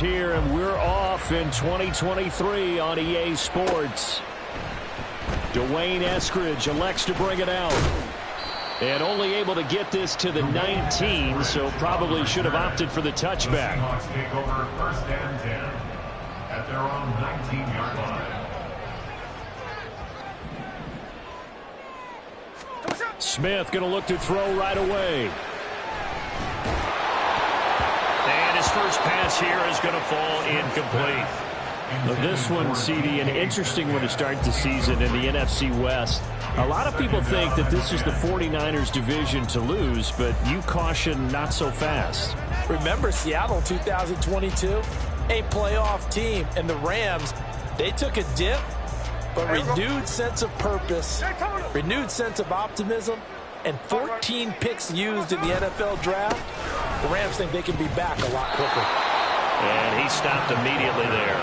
here, and we're off in 2023 on EA Sports. Dwayne Eskridge elects to bring it out. And only able to get this to the 19, so probably should have opted for the touchback. Take over first and 10 at their own 19-yard line. Smith going to look to throw right away. And his first pass here is going to fall incomplete. Now this one, CD, an interesting one to start the season in the NFC West. A lot of people think that this is the 49ers division to lose, but you caution not so fast. Remember Seattle 2022? A playoff team, and the Rams, they took a dip, but renewed sense of purpose, renewed sense of optimism, and 14 picks used in the NFL draft. The Rams think they can be back a lot quicker. And he stopped immediately there.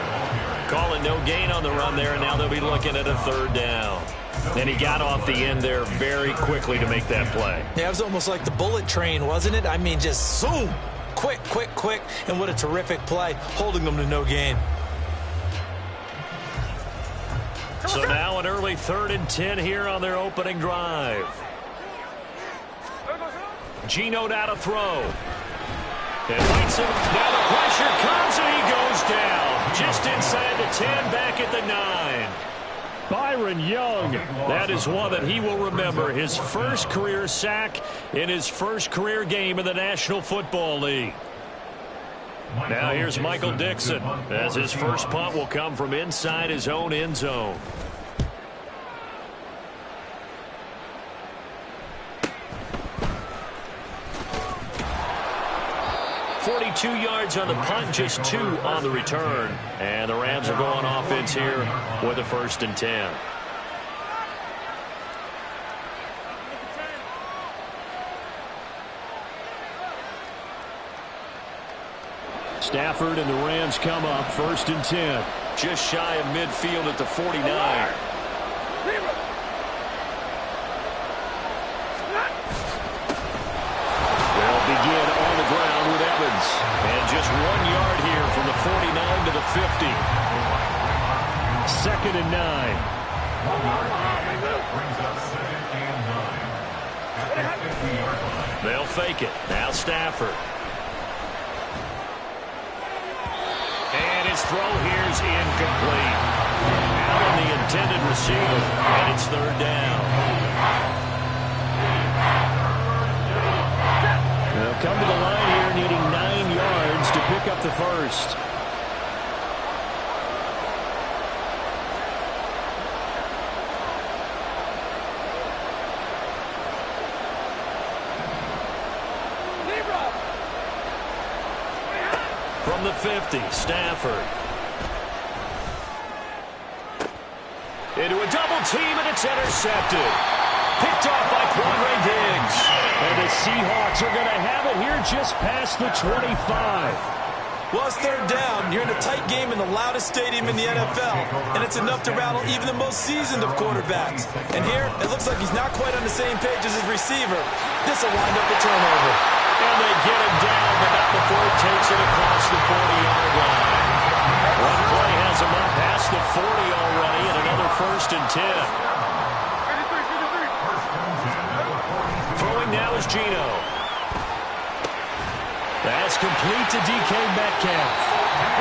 Calling no gain on the run there, and now they'll be looking at a third down. And he got off the end there very quickly to make that play. Yeah, it was almost like the bullet train, wasn't it? I mean, just zoom, quick, quick, quick, and what a terrific play, holding them to no gain. So now an early 3rd and 10 here on their opening drive. Geno out to throw. And lights him. Now the pressure comes, and he goes down. Just inside the 10, back at the 9. Byron Young, that is one that he will remember. His first career sack in his first career game in the National Football League. Now here's Michael Dixon, as his first punt will come from inside his own end zone. .42 yards on the punt, just 2 on the return. And the Rams are going offense here with a 1st and 10. Stafford and the Rams come up 1st and 10. Just shy of midfield at the 49. They'll begin on the ground with Evans. And just 1 yard here from the 49 to the 50. 2nd and 9. They'll fake it. Now Stafford. And his throw here's incomplete. Out on the intended receiver, and it's 3rd down. They'll come to the line here needing 9 yards to pick up the first. From the 50, Stafford. Into a double team, and it's intercepted. Picked off by Quandre Diggs. And the Seahawks are going to have it here just past the 25. Well, it's 3rd down. You're in a tight game in the loudest stadium in the NFL, and it's enough to rattle even the most seasoned of quarterbacks. And here, it looks like he's not quite on the same page as his receiver. This will wind up a turnover. And they get him down, but not before it takes it across the 40-yard line. One play has him up past the 40 already, and another 1st and 10. Throwing now is Geno. That's complete to DK Metcalf.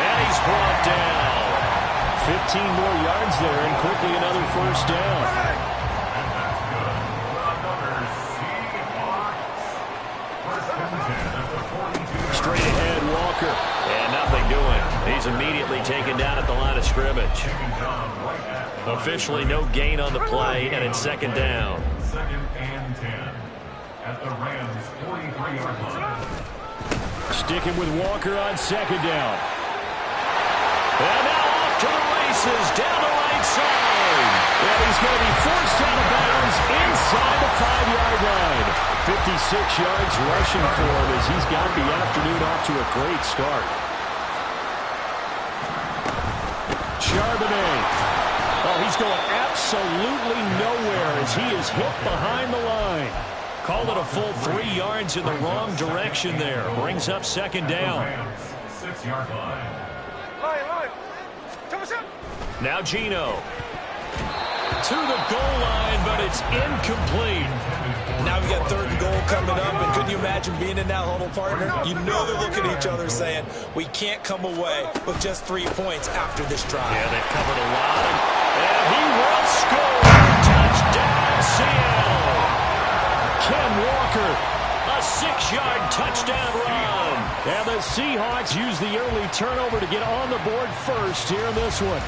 And he's brought down. 15 more yards there, and quickly another 1st down. Straight ahead, Walker. And nothing doing. He's immediately taken down at the line of scrimmage. Officially no gain on the play, and it's 2nd down. 2nd and 10 at the Rams' 43-yard line. Sticking with Walker on 2nd down. And now off to the races down the right side. And he's going to be forced out of bounds inside the 5-yard line. 56 yards rushing for him as he's got the afternoon off to a great start. Charbonnet. Oh, he's going absolutely nowhere as he is hit behind the line. Called it a full 3 yards in the wrong direction there. Brings up 2nd down. 36-yard line. Now Geno. To the goal line, but it's incomplete. Now we got 3rd and goal coming up, and couldn't you imagine being in that huddle, partner? You know they're looking at each other saying, we can't come away with just 3 points after this drive. Yeah, they've covered a lot, and he will score. Touchdown, Seattle. Ken Walker, a 6-yard touchdown run. And the Seahawks use the early turnover to get on the board first here in this one.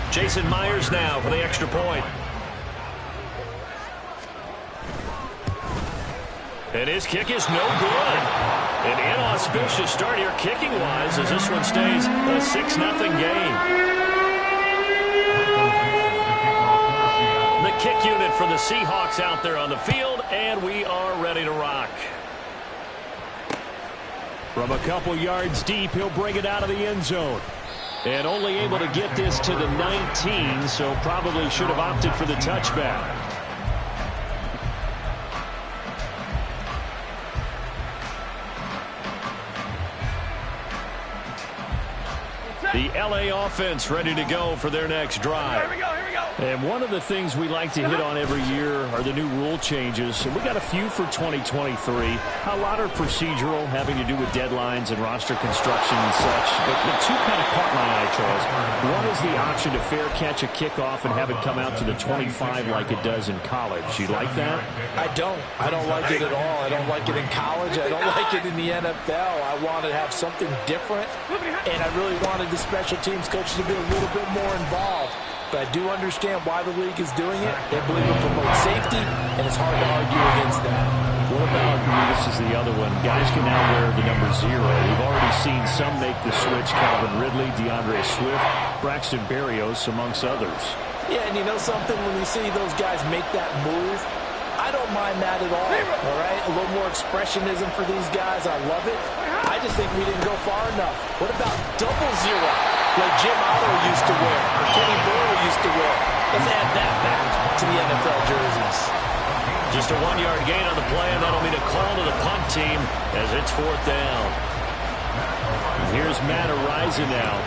Jason Myers now for the extra point. And his kick is no good. An inauspicious start here kicking-wise as this one stays a 6-0 game. The kick unit for the Seahawks out there on the field, and we are ready to rock. From a couple yards deep, he'll bring it out of the end zone. And only able to get this to the 19, so probably should have opted for the touchback. The LA offense ready to go for their next drive. Here we go. And one of the things we like to hit on every year are the new rule changes. And we got a few for 2023. A lot are procedural, having to do with deadlines and roster construction and such. But the two kind of caught my eye, Charles. One is the option to fair catch a kickoff and have it come out to the 25 like it does in college. You like that? I don't like it at all. I don't like it in college. I don't like it in the NFL. I want to have something different, and I really wanted the special teams coaches to be a little bit more involved. But I do understand why the league is doing it. They believe it promotes safety, and it's hard to argue against that. What about, this is the other one, guys can now wear the number 0. We've already seen some make the switch, Calvin Ridley, DeAndre Swift, Braxton Berrios, amongst others. Yeah, and you know something, when you see those guys make that move, I don't mind that at all right? A little more expressionism for these guys. I love it. I just think we didn't go far enough. What about double 0, like Jim Otto used to wear, or Kenny Burrow used to wear? Let's add that back to the NFL jerseys. Just a 1-yard gain on the play, and that'll mean a call to the punt team as it's 4th down. And here's Matt Araiza now.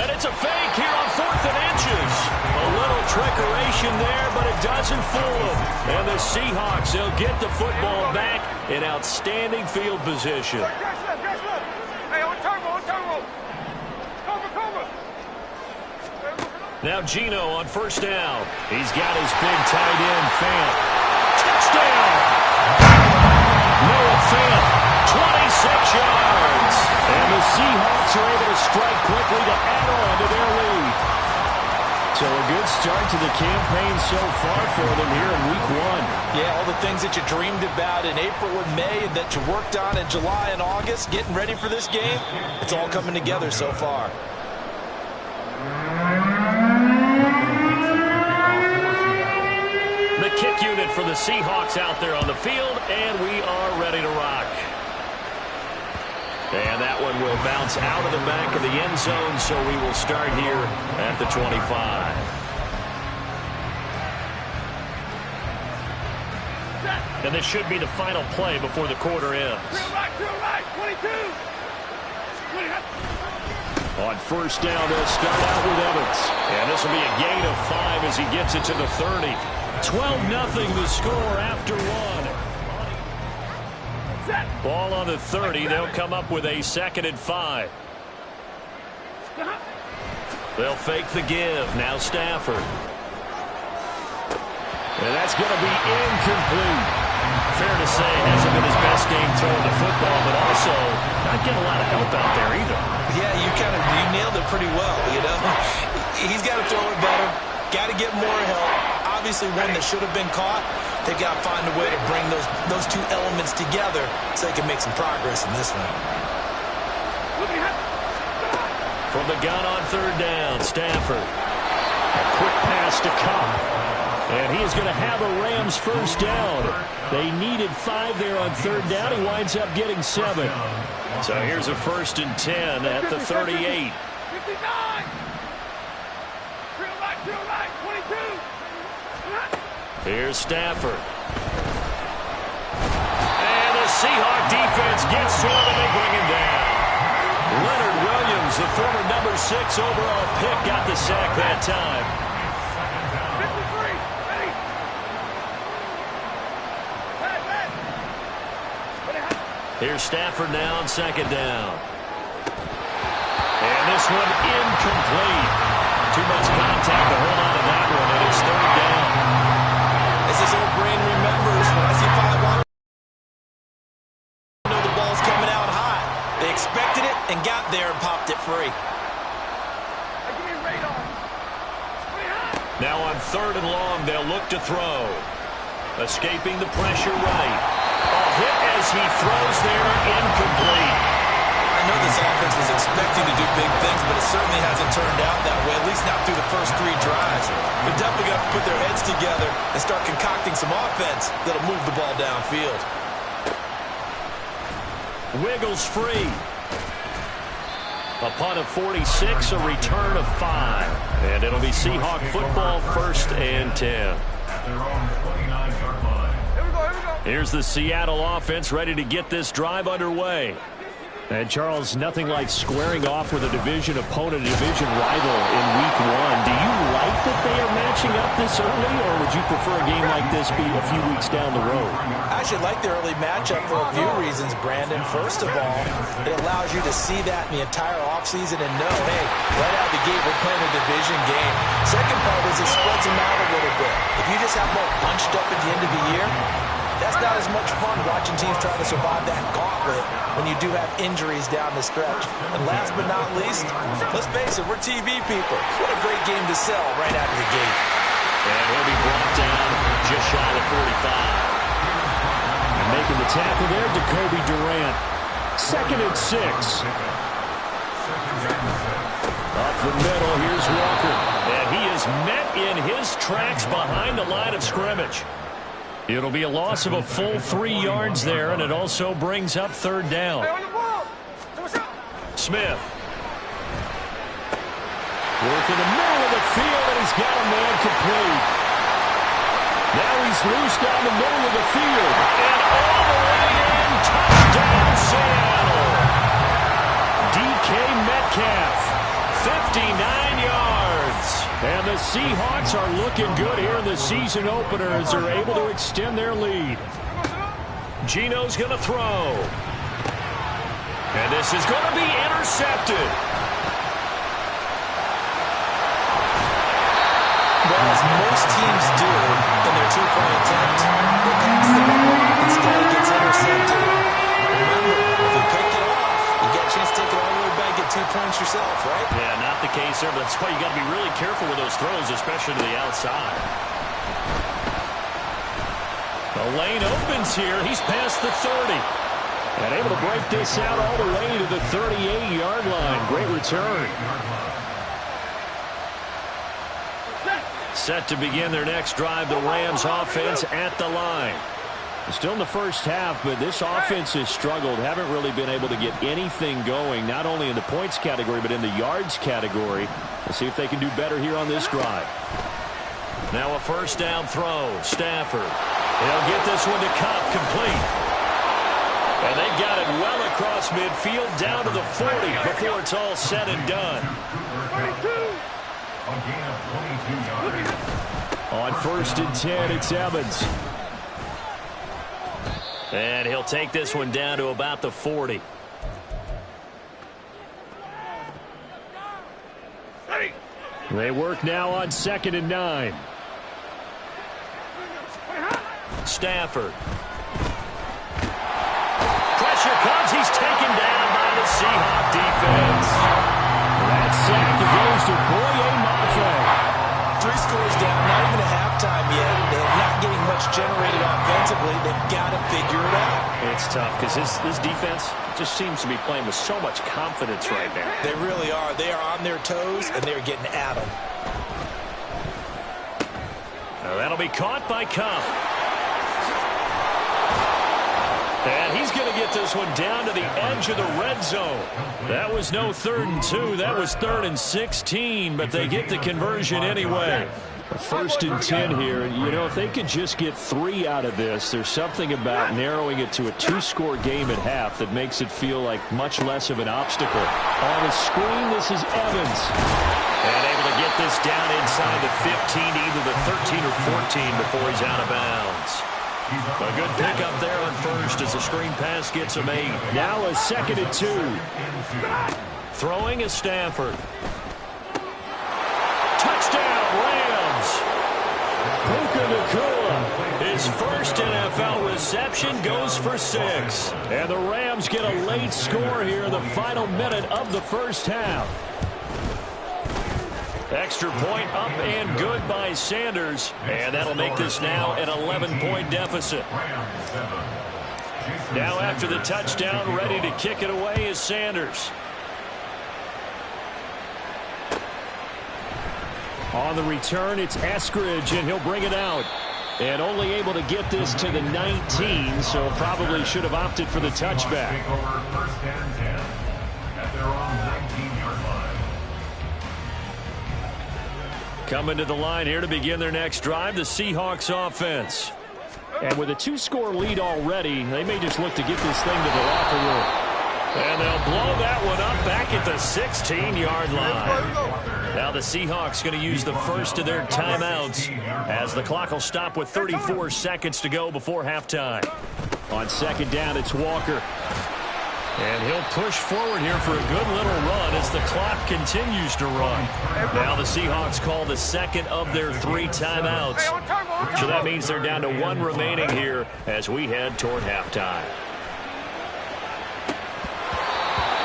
And it's a fake here on 4th and inches. A little trickeration there, but it doesn't fool them. And the Seahawks, they'll get the football back in outstanding field position. Hey, on turbo. Cover. Now Geno on 1st down. He's got his big tight end, Fant. Touchdown! Noah Fant, 26 yards. And the Seahawks are able to strike quickly to add on to their lead. So a good start to the campaign so far for them here in Week 1. Yeah, all the things that you dreamed about in April and May and that you worked on in July and August, getting ready for this game, it's all coming together so far. The kick unit for the Seahawks out there on the field, and we are ready to rock. And that one will bounce out of the back of the end zone, so we will start here at the 25. And this should be the final play before the quarter ends. Drill right, 22. On 1st down, they'll start out with Evans. And this will be a gain of 5 as he gets it to the 30. 12-0 the score after 1. Ball on the 30. They'll come up with a 2nd and 5. They'll fake the give. Now Stafford. And that's going to be incomplete. Fair to say, hasn't been his best game throwing the football, but also not getting a lot of help out there either. Yeah, you nailed it pretty well, He's got to throw it better. Got to get more help. Obviously, one that should have been caught. They've got to find a way to bring those two elements together so they can make some progress in this one. From the gun on 3rd down, Stafford. A quick pass to Cobb. And he is going to have a Rams 1st down. They needed 5 there on 3rd down. He winds up getting 7. So here's a 1st and 10 at the 38. 59. You're right, 22. Here's Stafford. And the Seahawk defense gets to him and they bring him down. Leonard Williams, the former number 6 overall pick, got the sack that time. 53, ready. Here's Stafford now on second down. And this one incomplete. Too much contact to hold on to that one, and it's third down. As this old brain remembers, when I see 5 on, I know the ball's coming out high. They expected it and got there and popped it free. Give me radar. Now on third and long, they'll look to throw. Escaping the pressure right. A hit as he throws there, incomplete. I know this offense was expecting to do big things, but it certainly hasn't turned out that way, at least not through the first 3 drives. They're definitely going to put their heads together and start concocting some offense that'll move the ball downfield. Wiggles free. A punt of 46, a return of 5. And it'll be Seahawk football, 1st and 10. At their own 29-yard line. Here we go, here we go. Here's the Seattle offense ready to get this drive underway. And, Charles, nothing like squaring off with a division opponent, a division rival in Week 1. Do you like that they are matching up this early, or would you prefer a game like this be a few weeks down the road? I actually like the early matchup for a few reasons, Brandon. First of all, it allows you to see that in the entire offseason and know, hey, right out of the gate, we're playing a division game. Second part is it spreads them out a little bit. If you just have them all bunched up at the end of the year, that's not as much fun watching teams try to survive that gauntlet when you do have injuries down the stretch. And last but not least, let's face it, we're TV people. What a great game to sell right out of the gate. And he'll be brought down just shy of 45. And making the tackle there, Jacoby Durant. 2nd and 6. Up the middle, here's Walker. And he is met in his tracks behind the line of scrimmage. It'll be a loss of a full 3 yards there, and it also brings up 3rd down. Hey, on the ball. Smith. Work in the middle of the field, and he's got a man complete. Now he's loose down the middle of the field. And all the way in, touchdown Seattle. DK Metcalf, 59 yards. And the Seahawks are looking good here in the season opener as they're able to extend their lead. Geno's going to throw. And this is going to be intercepted. Well, as most teams do in their 2-point attempt, they pass the ball. Instead, it gets intercepted. Remember, if you pick it off, you get a chance to take it all the way back, get 2 points yourself, right? Yeah, not the case there, but that's why you got to be really careful with those throws, especially to the outside. The lane opens here. He's past the 30. And able to break this out all the way to the 38-yard line. Great return. Set to begin their next drive, the Rams offense at the line. Still in the first half, but this offense has struggled. Haven't really been able to get anything going, not only in the points category, but in the yards category. We'll see if they can do better here on this drive. Now a 1st down throw. Stafford. They'll get this one to Kupp, complete. And they've got it well across midfield, down to the 40 before it's all said and done. 22. A gain of 22 yards. On 1st and 10, it's Evans. And he'll take this one down to about the 40. Ready. They work now on 2nd and 9. Stafford. Pressure comes. He's taken down by the Seahawk defense. That sack goes to Boye Mafe. 3 scores down, not even at halftime yet. They're not getting much generated offensively. They've got to figure it out. It's tough because this defense just seems to be playing with so much confidence right now. They really are. They are on their toes, and they're getting at them. Now that'll be caught by Kupp. And he's going to get this one down to the edge of the red zone. That was no 3rd and 2. That was 3rd and 16, but they get the conversion anyway. 1st and 10 here. You know, if they could just get 3 out of this, there's something about narrowing it to a 2-score game at half that makes it feel like much less of an obstacle. On the screen, this is Evans. And able to get this down inside the 15, either the 13 or 14 before he's out of bounds. A good pickup there on first as the screen pass gets him 8. Now a 2nd and 2. Throwing is Stafford. Touchdown, Rams. Puka Nacua. His first NFL reception goes for 6. And the Rams get a late score here in the final minute of the first half. Extra point up and good by Sanders. And that'll make this now an 11-point deficit. Now after the touchdown, ready to kick it away is Sanders. On the return, it's Eskridge, and he'll bring it out. And only able to get this to the 19, so probably should have opted for the touchback. First and 10 at their own 19-yard line. Coming to the line here to begin their next drive, the Seahawks offense. And with a 2-score lead already, they may just look to get this thing to the locker room. And they'll blow that one up back at the 16-yard line. Now the Seahawks going to use the first of their timeouts as the clock will stop with 34 seconds to go before halftime. On 2nd down, it's Walker. And he'll push forward here for a good little run as the clock continues to run. Now the Seahawks call the 2nd of their 3 timeouts. So that means they're down to 1 remaining here as we head toward halftime.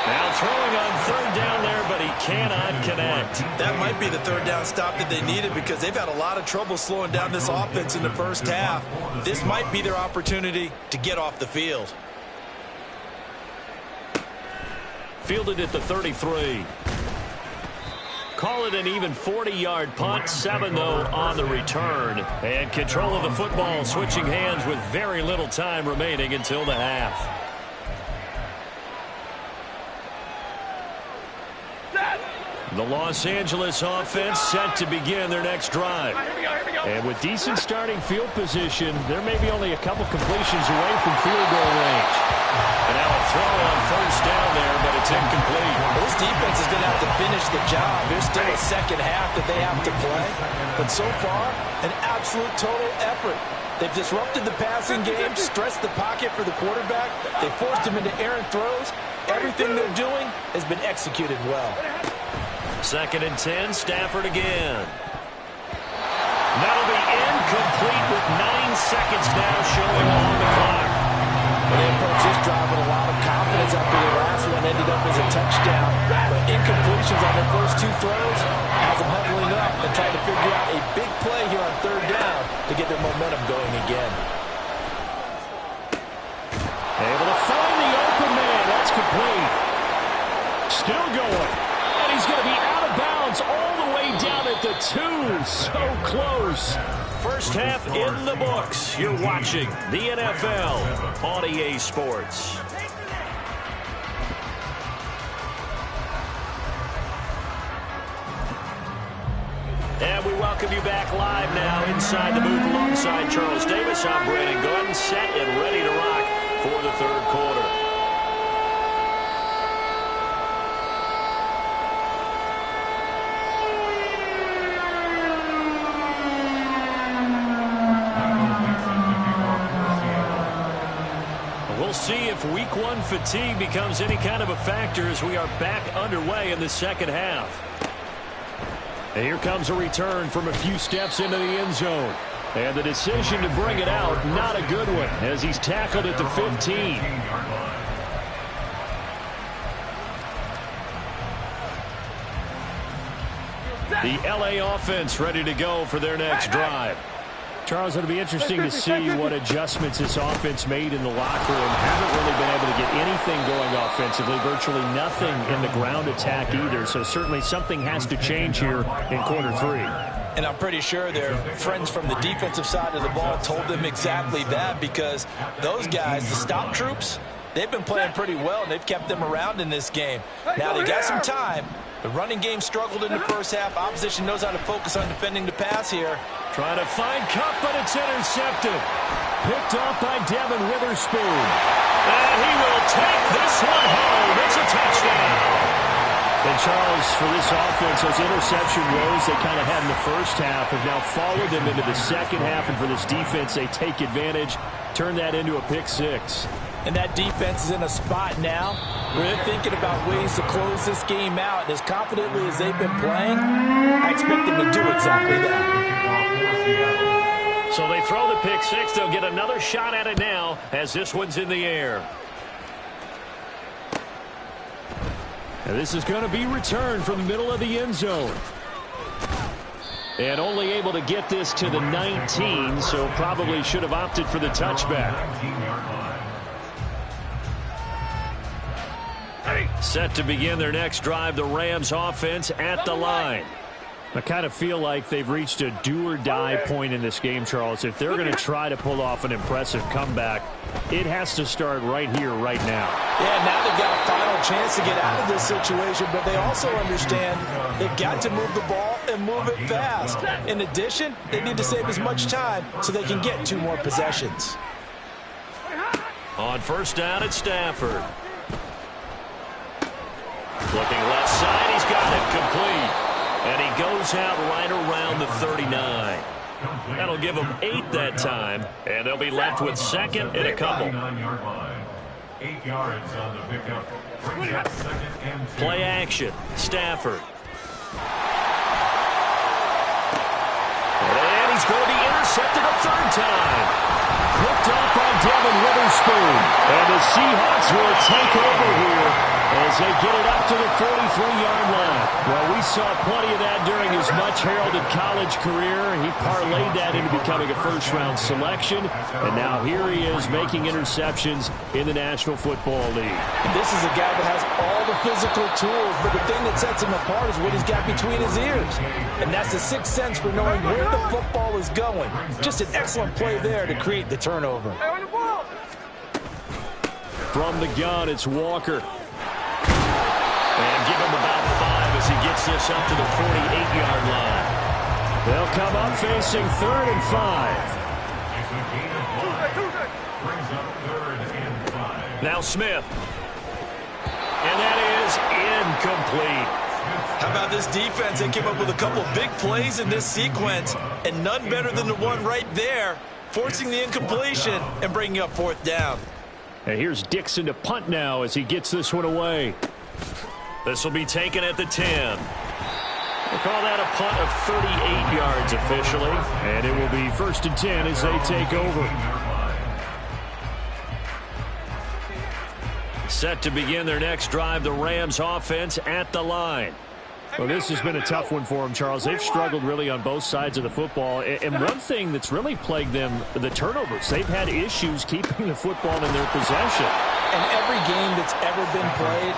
Now throwing on 3rd down there, but he cannot connect. That might be the 3rd down stop that they needed because they've had a lot of trouble slowing down this offense in the first half. This might be their opportunity to get off the field. Fielded at the 33. Call it an even 40-yard punt. 7, though, on the return. And control of the football switching hands with very little time remaining until the half. The Los Angeles offense set to begin their next drive. And with decent starting field position, they're maybe only a couple completions away from field goal range. And now a throw on 1st down there, but it's incomplete. Well, this defense is going to have to finish the job. There's still a 2nd half that they have to play. But so far, an absolute total effort. They've disrupted the passing game, stressed the pocket for the quarterback. They forced him into errant throws. Everything they're doing has been executed well. 2nd and 10, Stafford again. That'll be incomplete with 9 seconds now showing on the clock. They approached this drive with a lot of confidence after the last one ended up as a touchdown. But incompletions on their first 2 throws has them huddling up and trying to figure out a big play here on 3rd down to get their momentum going again. Able to find the open man. That's complete. Still going. And he's going to be out of bounds all the way down at the 2. So close. First half in the books. You're watching the NFL on EA Sports. And we welcome you back live now inside the booth alongside Charles Davis. I'm Brandon Gordon, set and ready to rock for the 3rd quarter. We'll see if week 1 fatigue becomes any kind of a factor as we are back underway in the 2nd half. And here comes a return from a few steps into the end zone. And the decision to bring it out, not a good one, as he's tackled at the 15. The LA offense ready to go for their next drive. Charles, it'll be interesting to see what adjustments this offense made in the locker room. Haven't really been able to get anything going offensively, virtually nothing in the ground attack either. So certainly something has to change here in quarter 3. And I'm pretty sure their friends from the defensive side of the ball told them exactly that, because those guys, the stop troops, they've been playing pretty well, and they've kept them around in this game. Now, they got some time. The running game struggled in the first half. Opposition knows how to focus on defending the pass here. Trying to find Kupp, but it's intercepted. Picked off by Devin Witherspoon. And he will take this one home. It's a touchdown. And Charles, for this offense, those interception woes they kind of had in the first half have now followed them into the second half. And for this defense, they take advantage, turn that into a pick six. And that defense is in a spot now where they're thinking about ways to close this game out. And as confidently as they've been playing, I expect them to do exactly that. So they throw the pick six. They'll get another shot at it now as this one's in the air. And this is going to be returned from the middle of the end zone. And only able to get this to the 19, so probably should have opted for the touchback. Set to begin their next drive, the Rams offense at the line. I kind of feel like they've reached a do-or-die point in this game, Charles. If they're going to try to pull off an impressive comeback, it has to start right here, right now. Yeah, now they've got a final chance to get out of this situation, but they also understand they've got to move the ball and move it fast. In addition, they need to save as much time so they can get 2 more possessions. On first down, it's Stafford. Looking left side, he's got it complete. And he goes out right around the 39. That'll give them 8 that time, and they'll be left with second and a couple. 8 yards on the pickup. Second and 2. Play action, Stafford. And he's going to be intercepted a third time. Picked up by Devin Witherspoon. And the Seahawks will take over here as they get it up to the 43-yard line. Well, we saw plenty of that during his much-heralded college career. He parlayed that into becoming a first-round selection. And now here he is making interceptions in the National Football League. And this is a guy that has all the physical tools, but the thing that sets him apart is what he's got between his ears. And that's the sixth sense for knowing where the football is going. Just an excellent play there to create the turnover. From the gun, it's Walker. And give him about 5 as he gets this up to the 48-yard line. They'll come up facing 3rd and 5. Now Smith. And that is incomplete. How about this defense? They came up with a couple big plays in this sequence, and none better than the one right there, forcing the incompletion and bringing up 4th down. And here's Dixon to punt now as he gets this one away. This will be taken at the 10. We'll call that a punt of 38 yards officially. And it will be 1st and 10 as they take over. Set to begin their next drive, the Rams offense at the line. Well, this has been a tough one for them, Charles. They've struggled really on both sides of the football. And one thing that's really plagued them, the turnovers. They've had issues keeping the football in their possession. And every game that's ever been played,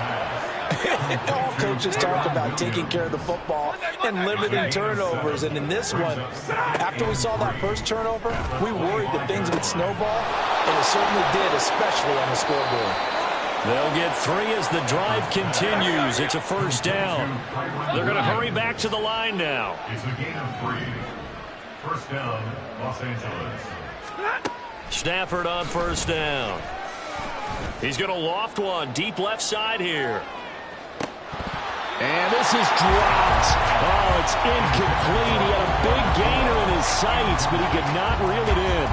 all coaches talk about taking care of the football and limiting turnovers. And in this one, after we saw that first turnover, we worried that things would snowball, and it certainly did, especially on the scoreboard. They'll get 3 as the drive continues. It's a 1st down. They're going to hurry back to the line now. It's a gain of 3. 1st down, Los Angeles. Stafford on 1st down. He's going to loft one deep left side here. And this is dropped. Oh, it's incomplete. He had a big gainer in his sights, but he could not reel it in.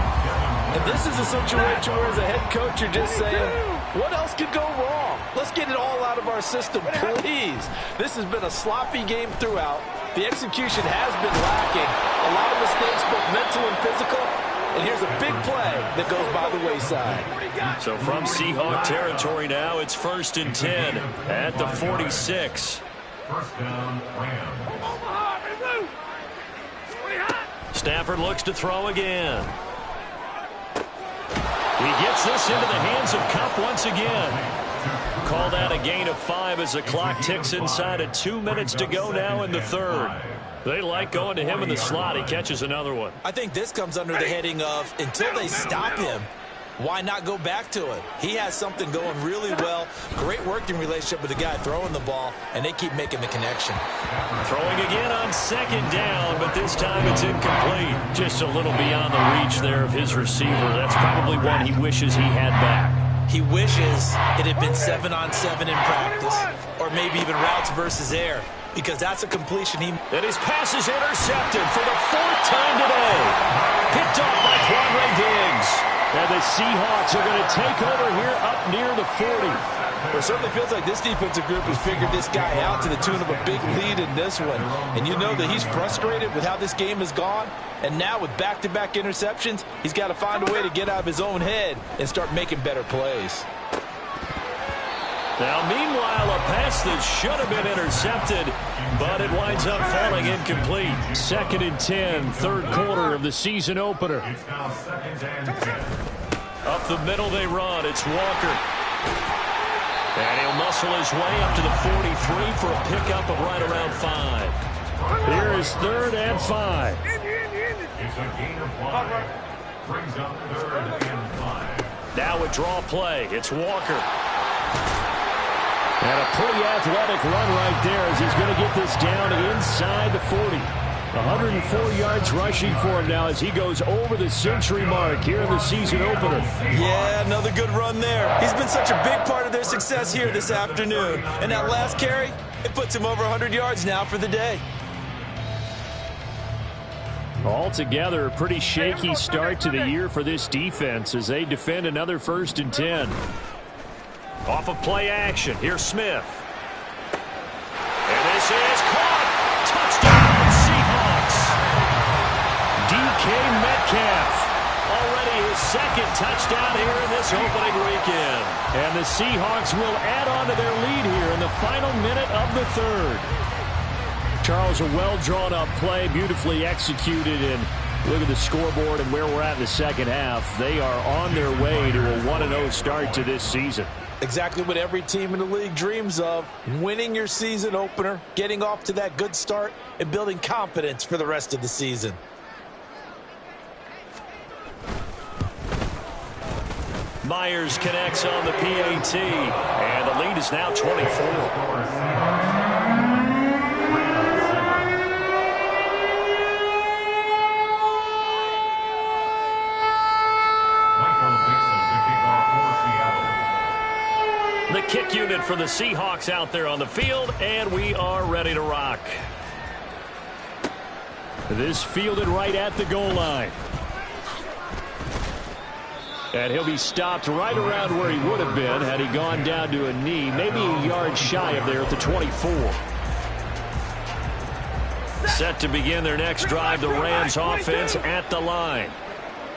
And this is a situation where, as a head coach, you're just saying, what else could go wrong? Let's get it all out of our system, please. This has been a sloppy game throughout. The execution has been lacking. A lot of mistakes, both mental and physical. And here's a big play that goes by the wayside. So from Seahawk territory now, it's 1st and 10 at the 46. 1st down, Rams. Stafford looks to throw again. He gets this into the hands of Kupp once again. Call that a gain of 5 as the clock ticks inside of 2 minutes to go now in the 3rd. They like going to him in the slot. He catches another one. I think this comes under the heading of until they stop him, why not go back to it? He has something going really well. Great working relationship with the guy throwing the ball, and they keep making the connection. Throwing again on second down, but this time it's incomplete. Just a little beyond the reach there of his receiver. That's probably one he wishes he had back. He wishes it had been 7-on-7 in practice, or maybe even routes versus air, because that's a completion he... And his pass is intercepted for the 4th time today. Picked off by Quandre Diggs. And the Seahawks are going to take over here up near the 40. Well, it certainly feels like this defensive group has figured this guy out to the tune of a big lead in this one. And you know that he's frustrated with how this game has gone. And now with back-to-back interceptions, he's got to find a way to get out of his own head and start making better plays. Now, meanwhile, a pass that should have been intercepted, but it winds up falling incomplete. 2nd and 10, third quarter of the season opener. It's now 2nd and 10. Up the middle they run. It's Walker. And he'll muscle his way up to the 43 for a pickup of right around 5. Here is 3rd and 5. It's a gain of 5. Brings up 3rd and 5. Now a draw play. It's Walker. And a pretty athletic run right there as he's going to get this down inside the 40. 104 yards rushing for him now as he goes over the century mark here in the season opener. Yeah, another good run there. He's been such a big part of their success here this afternoon. And that last carry, it puts him over 100 yards now for the day. Altogether, a pretty shaky start to the year for this defense as they defend another 1st and 10. Off of play action, here's Smith. And this is caught. Touchdown, Seahawks. DK Metcalf. Already his 2nd touchdown here in this opening weekend. And the Seahawks will add on to their lead here in the final minute of the 3rd. Charles, a well-drawn-up play, beautifully executed, and look at the scoreboard and where we're at in the second half. They are on their way to a 1-0 start to this season. Exactly what every team in the league dreams of, winning your season opener, getting off to that good start, and building confidence for the rest of the season. Myers connects on the PAT, and the lead is now 24. The kick unit for the Seahawks out there on the field, and we are ready to rock. This fielded right at the goal line. And he'll be stopped right around where he would have been had he gone down to a knee, maybe a yard shy of there at the 24. Set to begin their next drive, the Rams offense at the line.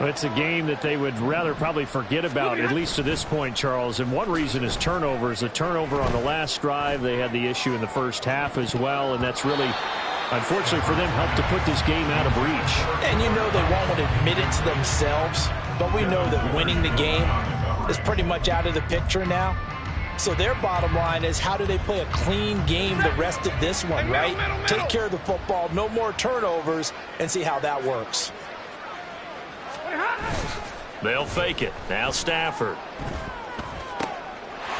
It's a game that they would rather probably forget about, at least to this point, Charles. And one reason is turnovers. The turnover on the last drive, they had the issue in the first half as well, and that's really, unfortunately for them, helped to put this game out of reach. And you know they won't admit it to themselves, but we know that winning the game is pretty much out of the picture now. So their bottom line is, how do they play a clean game the rest of this one, right? Take care of the football, no more turnovers, and see how that works. They'll fake it. Now Stafford.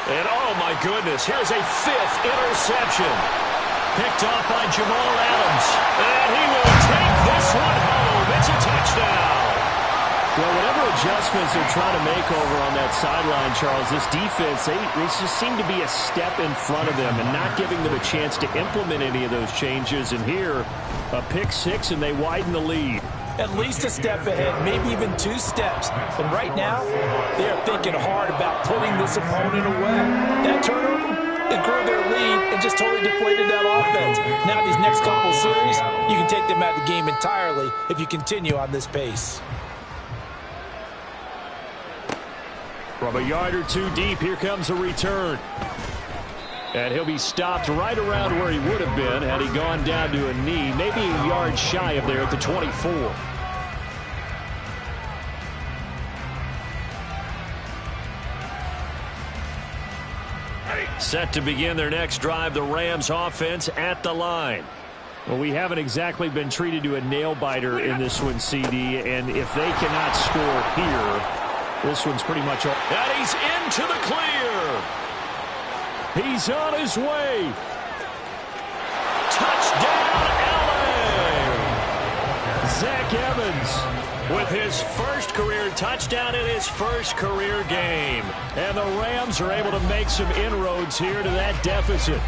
And oh my goodness, here's a 5th interception. Picked off by Jamal Adams. And he will take this one home. It's a touchdown. Well, whatever adjustments they're trying to make over on that sideline, Charles, this defense, they just seem to be a step in front of them and not giving them a chance to implement any of those changes. And here, a pick 6, and they widen the lead. At least a step ahead, maybe even 2 steps. And right now, they are thinking hard about putting this opponent away. That turnover, it grew their lead and just totally deflated that offense. Now these next couple of series, you can take them out of the game entirely if you continue on this pace. From a yard or 2 deep, here comes a return. And he'll be stopped right around where he would have been had he gone down to a knee, maybe a yard shy of there at the 24. Set to begin their next drive, the Rams offense at the line. Well, we haven't exactly been treated to a nail-biter in this one, CD, and if they cannot score here, this one's pretty much all. And he's into the clear. He's on his way. Touchdown, LA! Zach Evans with his first career touchdown in his first career game. And the Rams are able to make some inroads here to that deficit.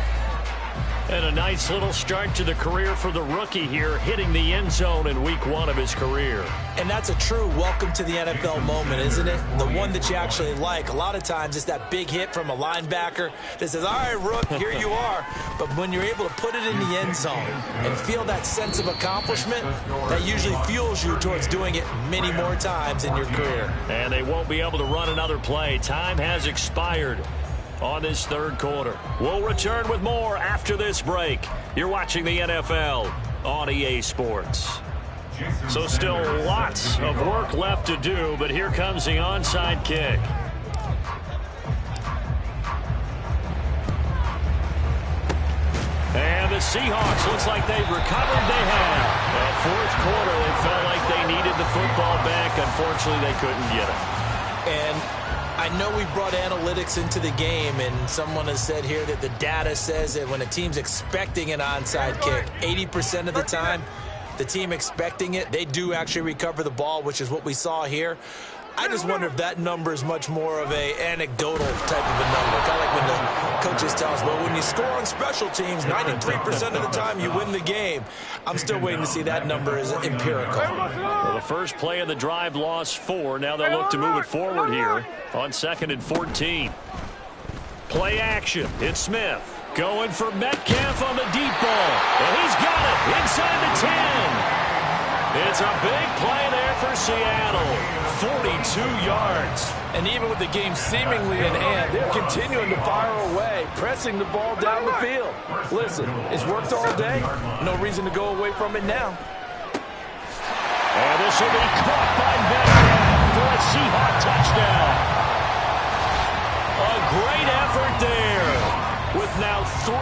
And a nice little start to the career for the rookie here, hitting the end zone in week 1 of his career. And that's a true welcome to the NFL moment, isn't it? The one that you actually like. A lot of times it's that big hit from a linebacker that says, all right, Rook, here you are. But when you're able to put it in the end zone and feel that sense of accomplishment, that usually fuels you towards doing it many more times in your career. And they won't be able to run another play. Time has expired on this third quarter. We'll return with more after this break. You're watching the NFL on EA Sports. So still lots of work left to do, but here comes the onside kick. And the Seahawks, looks like they've recovered. They have. Fourth quarter, they felt like they needed the football back. Unfortunately, they couldn't get it. And I know we brought analytics into the game, and someone has said here that the data says that when a team's expecting an onside kick, 80% of the time, the team expecting it, they do actually recover the ball, which is what we saw here. I just wonder if that number is much more of a anecdotal type of a number. Kind of like when the coaches tell us, well, when you score on special teams, 93% of the time you win the game. I'm still waiting to see that number is empirical. Well, the first play of the drive lost 4. Now they'll look to move it forward here on 2nd and 14. Play action. It's Smith going for Metcalf on the deep ball. And he's got it inside the 10. It's a big play there for Seattle. 42 yards. And even with the game seemingly in hand, they're continuing to fire away, pressing the ball down the field. Listen, it's worked all day. No reason to go away from it now. And this will be caught by Metcalf for a Seahawk touchdown. A great effort there, with now 3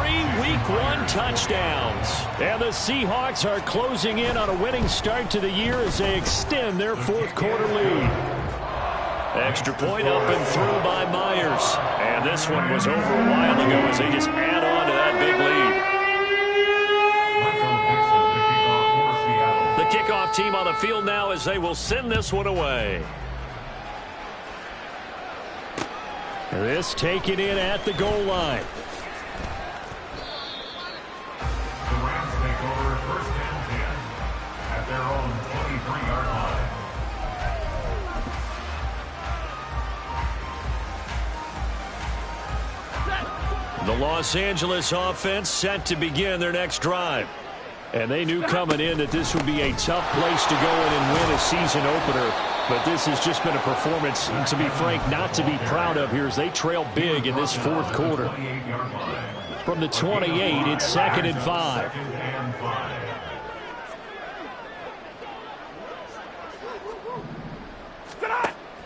Week 1 touchdowns. And the Seahawks are closing in on a winning start to the year as they extend their fourth quarter lead. Extra point up and through by Myers. And this one was over a while ago as they just add on to that big lead. The kickoff team on the field now as they will send this one away. This taken in at the goal line. The Rams take over 1st and 10 at their own 23-yard line. The Los Angeles offense set to begin their next drive. And they knew coming in that this would be a tough place to go in and win a season opener. But this has just been a performance, to be frank, not to be proud of here as they trail big in this fourth quarter. From the 28, it's 2nd and 5.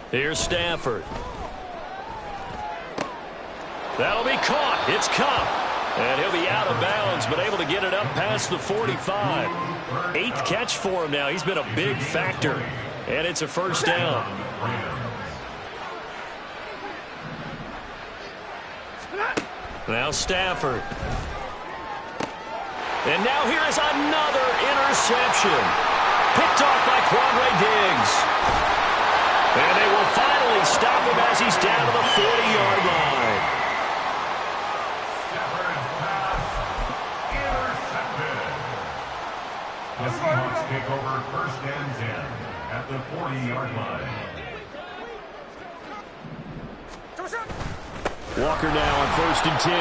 Here's Stafford. That'll be caught. It's Kupp. And he'll be out of bounds, but able to get it up past the 45. 8th catch for him now. He's been a big factor. And it's a first down. Now Stafford. And now here is another interception. Picked off by Quandre Diggs. And they will finally stop him as he's down to the 40-yard line. The Seahawks take over 1st and 10 at the 40-yard line. Walker now on 1st and 10.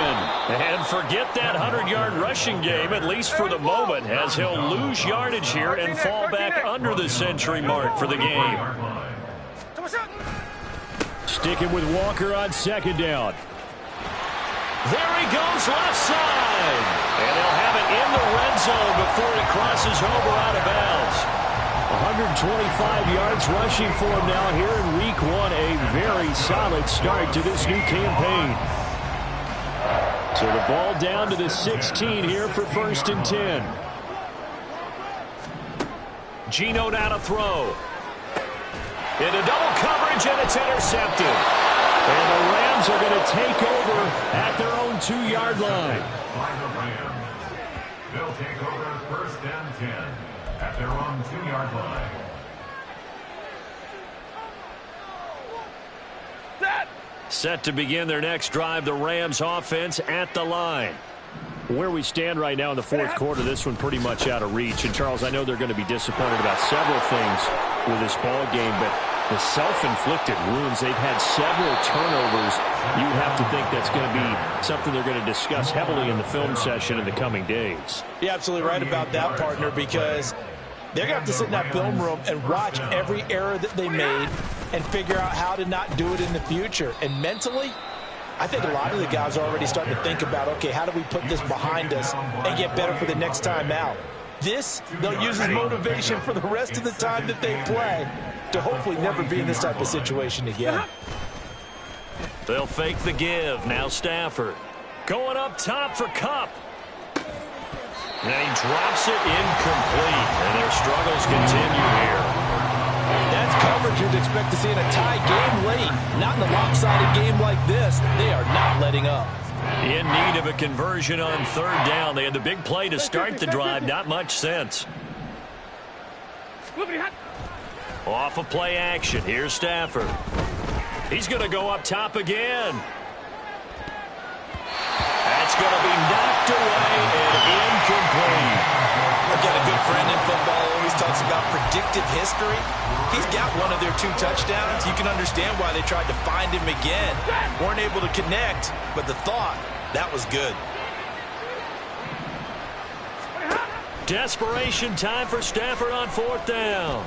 And forget that 100-yard rushing game, at least for the moment, as he'll lose yardage here and fall back under the century mark for the game. Sticking with Walker on 2nd down. There he goes left side. And they'll have it in the red zone before it crosses over out of bounds. 125 yards rushing for him now here in Week 1. A very solid start to this new campaign. So the ball down to the 16 here for 1st and 10. Geno now to throw. Into double coverage, and it's intercepted. And the Rams are going to take over at their own 2-yard line. By the Rams. They'll take over first and 10 at their own 2-yard line. Set to begin their next drive, the Rams offense at the line. Where we stand right now in the fourth quarter, this one pretty much out of reach. And, Charles, I know they're going to be disappointed about several things with this ball game, but the self-inflicted wounds, they've had several turnovers. You have to think that's going to be something they're going to discuss heavily in the film session in the coming days. You're absolutely right about that, partner, because they're going to have to sit in that film room and watch every error that they made and figure out how to not do it in the future. And mentally, I think a lot of the guys are already starting to think about, okay, how do we put this behind us and get better for the next time out? This, they'll use as motivation for the rest of the time that they play to hopefully never be in this type of situation again. They'll fake the give. Now Stafford going up top for Kupp. And he drops it incomplete. And their struggles continue here. That's coverage you'd expect to see in a tie game late. Not in a lopsided game like this. They are not letting up. In need of a conversion on third down. They had the big play to start the drive. Not much sense. Off of play action. Here's Stafford. He's going to go up top again. That's going to be knocked away and incomplete. Again, a good friend in football always talks about predictive history. He's got one of their 2 touchdowns. You can understand why they tried to find him again. Weren't able to connect, but the thought, that was good. Desperation time for Stafford on fourth down.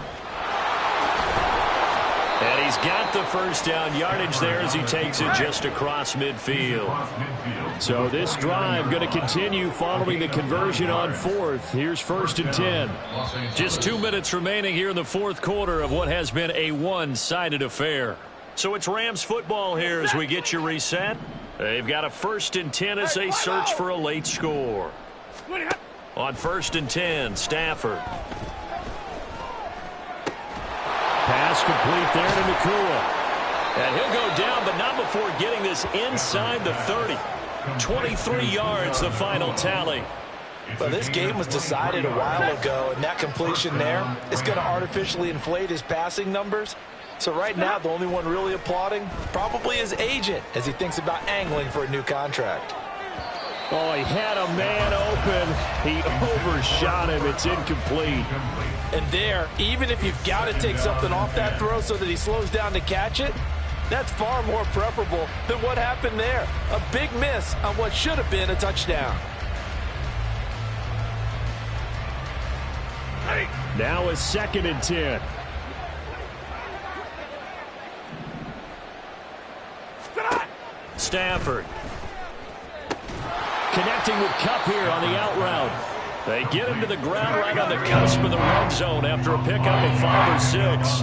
And he's got the first down yardage there as he takes it just across midfield. So this drive going to continue following the conversion on fourth. Here's first and 10. Just 2 minutes remaining here in the fourth quarter of what has been a one-sided affair. So it's Rams football here as we get you reset. They've got a first and 10 as they search for a late score. On first and 10, Stafford. Pass complete there to Nakua. And he'll go down, but not before getting this inside the 30. 23 yards, the final tally. Well, this game was decided a while ago, and that completion there is going to artificially inflate his passing numbers. So right now, the only one really applauding probably his agent as he thinks about angling for a new contract. Oh, he had a man open. He overshot him. It's incomplete. And there, even if you've got to take something off that throw so that he slows down to catch it, that's far more preferable than what happened there. A big miss on what should have been a touchdown. Now a second and 10. Stafford. Connecting with Kupp here on the out route. They get him to the ground right on the cusp of the red zone after a pickup of 5 or 6.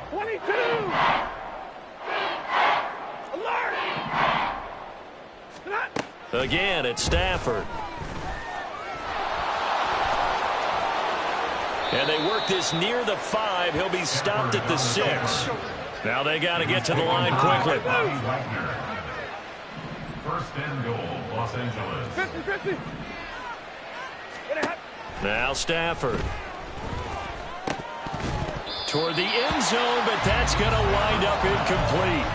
22. Alert. Again, it's Stafford. And they work this near the 5. He'll be stopped at the 6. Now they got to get to the line quickly. First and goal, Los Angeles. 50-50. Now Stafford. Toward the end zone, but that's going to wind up incomplete.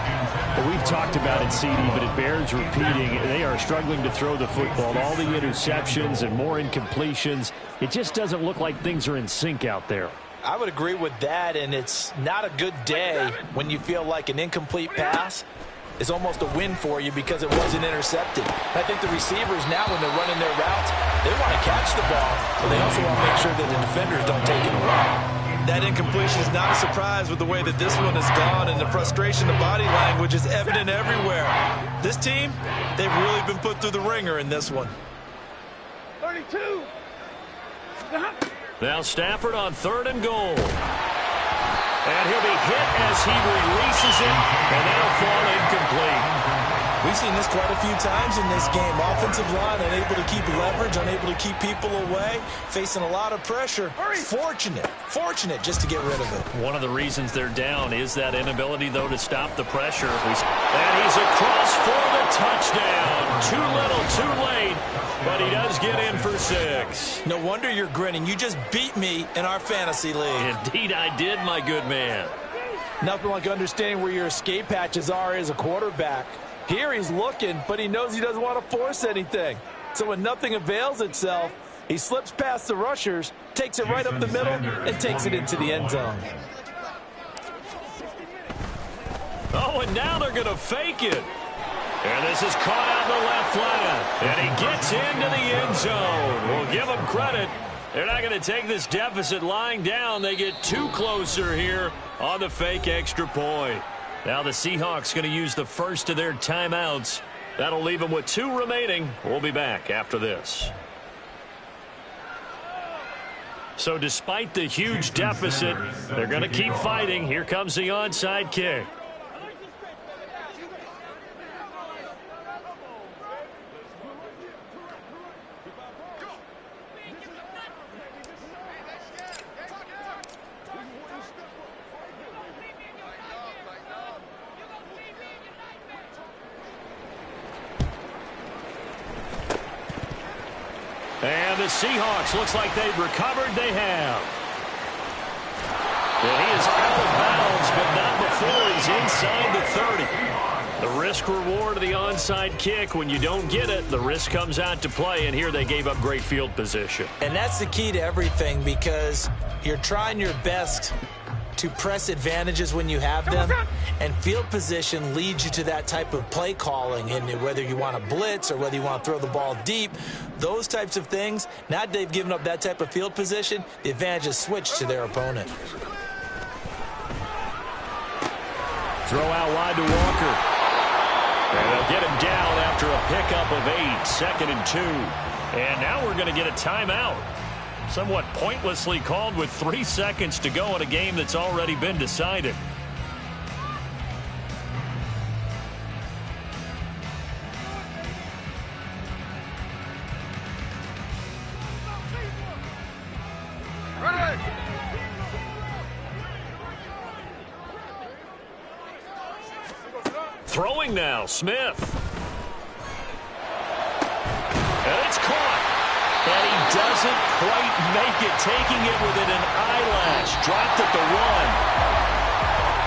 Well, we've talked about it, CD, but it bears repeating. They are struggling to throw the football. All the interceptions and more incompletions. It just doesn't look like things are in sync out there. I would agree with that, and it's not a good day when you feel like an incomplete pass is almost a win for you because it wasn't intercepted. I think the receivers now, when they're running their routes, they want to catch the ball, but they also want to make sure that the defenders don't take it away. That incompletion is not a surprise with the way that this one has gone, and the frustration, the body language is evident everywhere. This team, they've really been put through the ringer in this one. 32. Now Stafford on third and goal. And he'll be hit as he releases it, and that'll fall incomplete. We've seen this quite a few times in this game. Offensive line unable to keep leverage, unable to keep people away, facing a lot of pressure. Fortunate just to get rid of it. One of the reasons they're down is that inability, though, to stop the pressure. And he's across for the touchdown. Too little, too late, but he does get in for 6. No wonder you're grinning. You just beat me in our fantasy league. Indeed I did, my good man. Nothing like understanding where your escape hatches are as a quarterback. Here he's looking, but he knows he doesn't want to force anything. So when nothing avails itself, he slips past the rushers, takes it right up the middle, and takes it into the end zone. Oh, and now they're going to fake it. And this is caught out in the left flat. And he gets into the end zone. We'll give him credit. They're not going to take this deficit lying down. They get 2 closer here on the fake extra point. Now the Seahawks going to use the first of their timeouts. That'll leave them with 2 remaining. We'll be back after this. So despite the huge deficit, they're going to keep fighting. Here comes the onside kick. And the Seahawks, looks like they've recovered. They have. Well, he is out of bounds, but not before he's inside the 30. The risk-reward of the onside kick, when you don't get it, the risk comes out to play, and here they gave up great field position. And that's the key to everything, because you're trying your best to press advantages when you have them, and field position leads you to that type of play calling. And whether you want to blitz or whether you want to throw the ball deep, those types of things, now that they've given up that type of field position, the advantage is switched to their opponent. Throw out wide to Walker. And they'll get him down after a pickup of 8, 2nd and 2. And now we're going to get a timeout. Somewhat pointlessly called with 3 seconds to go in a game that's already been decided. Throwing now, Smith. And it's caught. And he doesn't quite make it, taking it within an eyelash. Dropped at the 1.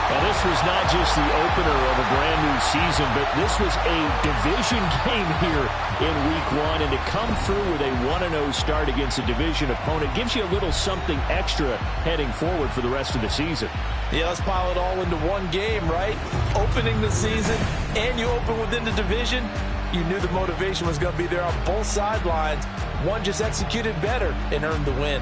Now, this was not just the opener of a brand-new season, but this was a division game here in Week 1. And to come through with a 1-0 start against a division opponent gives you a little something extra heading forward for the rest of the season. Yeah, let's pile it all into one game, right? Opening the season, and you open within the division. You knew the motivation was going to be there on both sidelines. One just executed better and earned the win.